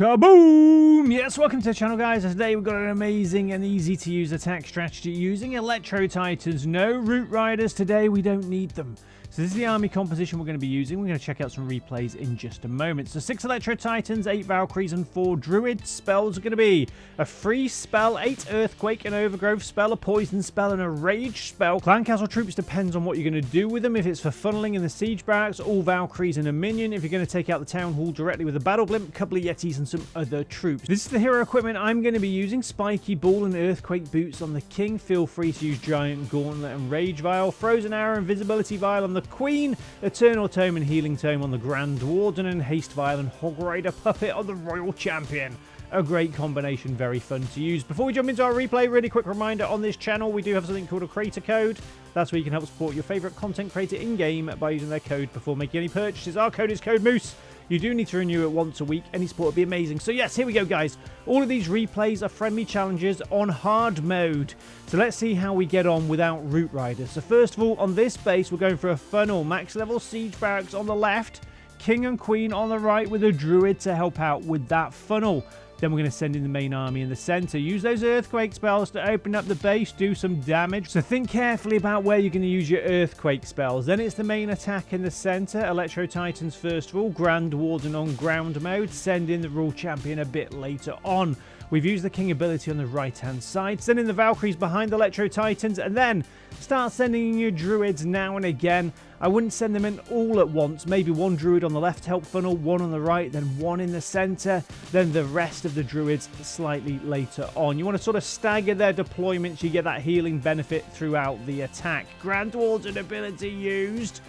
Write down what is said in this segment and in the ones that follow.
Kaboom! Yes, welcome to the channel, guys. Today we've got an amazing and easy to use attack strategy using Electro Titans. No Root Riders today, we don't need them. So this is the army composition we're going to be using. We're going to check out some replays in just a moment. So 6 Electro Titans, 8 Valkyries and 4 Druids. Spells are going to be a freeze spell, 8 Earthquake, an Overgrowth spell, a Poison spell and a Rage spell. Clan Castle troops depends on what you're going to do with them. If it's for funneling in the siege barracks, all Valkyries and a Minion. If you're going to take out the Town Hall directly with a Battle Blimp, a couple of Yetis and some other troops. This is the hero equipment I'm going to be using. Spiky Ball and Earthquake Boots on the King. Feel free to use Giant Gauntlet and Rage Vial. Frozen Arrow, Invisibility Vial on the Queen, Eternal Tome and Healing Tome on the Grand Warden, and Haste Vial and Hog Rider Puppet on the Royal Champion. A great combination, very fun to use. Before we jump into our replay, really quick reminder on this channel, we do have something called a creator code. That's where you can help support your favourite content creator in-game by using their code before making any purchases. Our code is Code Moose. You do need to renew it once a week. Any support would be amazing. So yes, here we go, guys. All of these replays are friendly challenges on hard mode. So let's see how we get on without Root Riders. So first of all, on this base, we're going for a funnel. Max level siege barracks on the left. King and Queen on the right with a Druid to help out with that funnel. Then we're going to send in the main army in the center. Use those Earthquake spells to open up the base, do some damage. So think carefully about where you're going to use your Earthquake spells. Then it's the main attack in the center. Electro Titans first of all. Grand Warden on ground mode. Send in the Royal Champion a bit later on. We've used the King ability on the right-hand side. Send in the Valkyries behind the Electro Titans. And then start sending in your Druids now and again. I wouldn't send them in all at once. Maybe one Druid on the left help funnel, one on the right, then one in the center, then the rest of the Druids slightly later on. You want to sort of stagger their deployments. You get that healing benefit throughout the attack. Grand Warden ability used.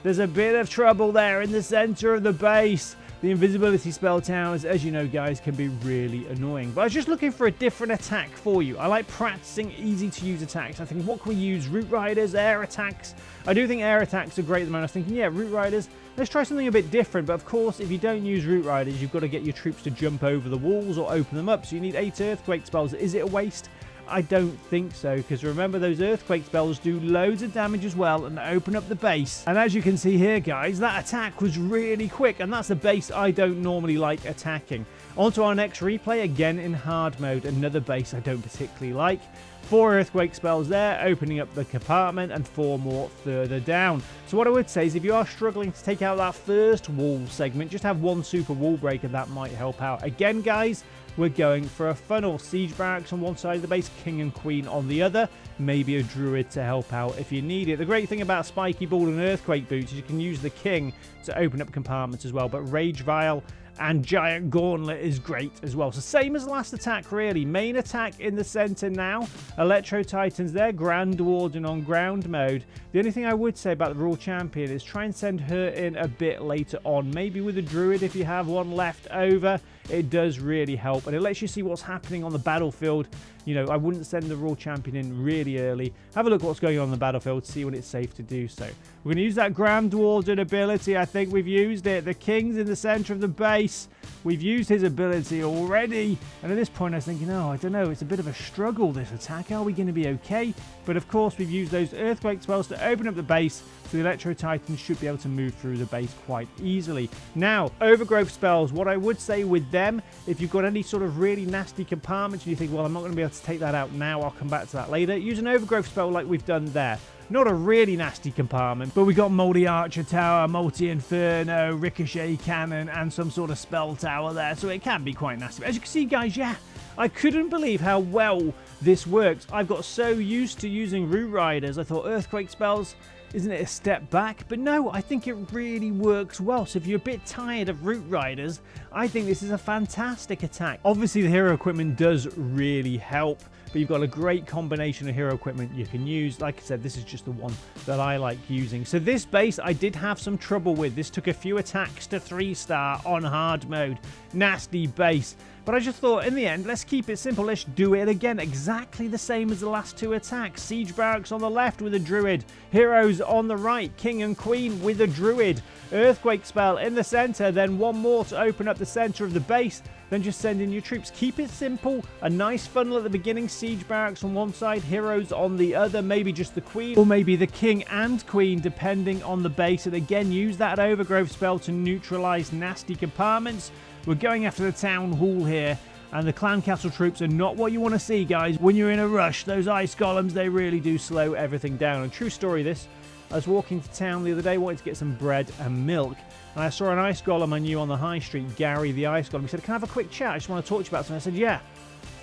There's a bit of trouble there in the center of the base. The invisibility spell towers, as you know, guys, can be really annoying. But I was just looking for a different attack for you. I like practicing easy-to-use attacks. I think, what can we use? Root Riders, air attacks. I do think air attacks are great at the moment. I was thinking, yeah, Root Riders, let's try something a bit different. But, of course, if you don't use Root Riders, you've got to get your troops to jump over the walls or open them up. So you need 8 Earthquake spells. Is it a waste? I don't think so, because remember, those Earthquake spells do loads of damage as well and open up the base. And as you can see here, guys, that attack was really quick, and that's the base I don't normally like attacking. On to our next replay, again in hard mode, another base I don't particularly like. 4 Earthquake spells there, opening up the compartment, and 4 more further down. So what I would say is, if you are struggling to take out that first wall segment, just have one super wall breaker. That might help out. Again, guys, we're going for a funnel. Siege barracks on one side of the base, King and Queen on the other. Maybe a Druid to help out if you need it. The great thing about Spiky Ball and Earthquake Boots is you can use the King to open up compartments as well. But Rage Vial and Giant Gauntlet is great as well. So same as last attack, really. Main attack in the center now. Electro Titans there. Grand Warden on ground mode. The only thing I would say about the Royal Champion is try and send her in a bit later on. Maybe with a Druid if you have one left over. It does really help. And it lets you see what's happening on the battlefield. You know, I wouldn't send the Royal Champion in really early. Have a look at what's going on the battlefield. See when it's safe to do so. We're going to use that Grand Warden ability. I think we've used it. The King's in the center of the base. We've used his ability already. And at this point, I was thinking, oh, I don't know. It's a bit of a struggle, this attack. Are we going to be okay? But of course, we've used those Earthquake spells to open up the base. So the Electro Titans should be able to move through the base quite easily. Now, Overgrowth spells. What I would say with them, if you've got any sort of really nasty compartments and you think, well, I'm not going to be able to take that out now, I'll come back to that later, use an Overgrowth spell like we've done there. Not a really nasty compartment, but we got multi-archer tower, multi-inferno, ricochet cannon, and some sort of spell tower there, so it can be quite nasty. But as you can see, guys, yeah, I couldn't believe how well this works. I've got so used to using Root Riders, I thought Earthquake spells, isn't it a step back? But no, I think it really works well. So if you're a bit tired of Root Riders, I think this is a fantastic attack. Obviously, the hero equipment does really help, but you've got a great combination of hero equipment you can use. Like I said, this is just the one that I like using. So this base, I did have some trouble with. This took a few attacks to 3-star on hard mode. Nasty base. But I just thought, in the end, let's keep it simple. Let's do it again. Exactly the same as the last 2 attacks. Siege barracks on the left with a Druid. Heroes on the right. King and Queen with a Druid. Earthquake spell in the center. Then one more to open up the center of the base. Then just send in your troops. Keep it simple. A nice funnel at the beginning. Siege barracks on one side. Heroes on the other. Maybe just the Queen. Or maybe the King and Queen, depending on the base. And again, use that Overgrowth spell to neutralize nasty compartments. We're going after the town hall here. And the clan castle troops are not what you want to see, guys. When you're in a rush, those ice golems, they really do slow everything down. And true story this, I was walking to town the other day, wanting to get some bread and milk. And I saw an ice golem I knew on the high street, Gary the ice golem. He said, can I have a quick chat? I just want to talk to you about something. I said, yeah.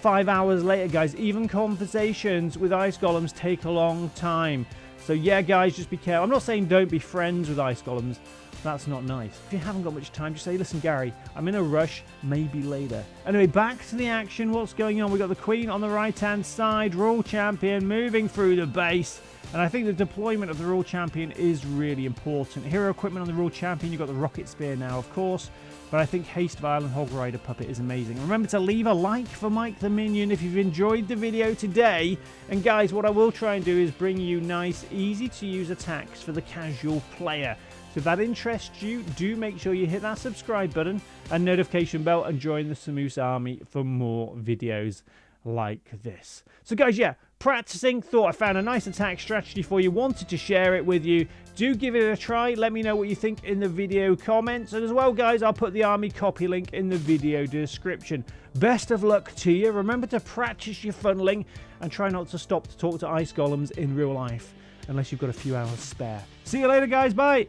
5 hours later, guys, even conversations with ice golems take a long time. So yeah, guys, just be careful. I'm not saying don't be friends with ice golems. That's not nice. If you haven't got much time, just say, listen, Gary, I'm in a rush, maybe later. Anyway, back to the action. What's going on? We've got the Queen on the right-hand side, Royal Champion moving through the base. And I think the deployment of the Royal Champion is really important. Hero equipment on the Royal Champion, you've got the Rocket Spear now, of course. But I think Haste Vial and Hog Rider Puppet is amazing. Remember to leave a like for Mike the Minion if you've enjoyed the video today. And guys, what I will try and do is bring you nice, easy to use attacks for the casual player. So if that interests you, do make sure you hit that subscribe button and notification bell and join the Samus army for more videos like this. So guys, yeah, practicing, thought I found a nice attack strategy for you, wanted to share it with you. Do give it a try. Let me know what you think in the video comments. And as well, guys, I'll put the army copy link in the video description. Best of luck to you. Remember to practice your funneling and try not to stop to talk to ice golems in real life unless you've got a few hours spare. See you later, guys. Bye.